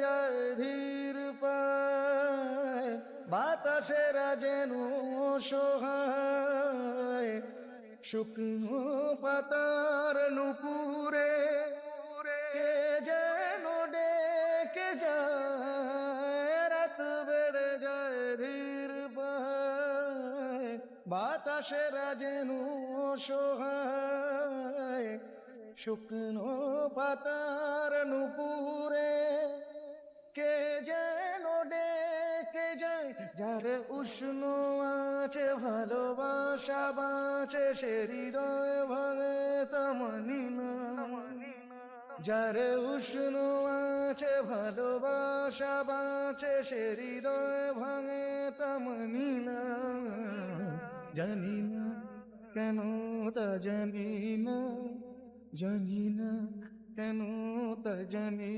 যায় ধীর পায়, বাতাসেরা যেন সহায়, শুকনো পাতার নুপুরে কে যেন ডেকে যায়, রাত বেড়ে যায় ধীর পায়, বাতাসেরা যেন সহায়, শুকনো পাতার নুপুরে কে যেন ডেকে যায়। যার উষ্ণ আছে ভালোবাসা বাঁচে, সে হৃদয় ভাঙে তা মানি না। যার উষ্ণ আছে ভালোবাসা বাঁচে, সে হৃদয় ভাঙে তা মানি না। জানি না কেন তা জানি না, জানি না কেন তা জানি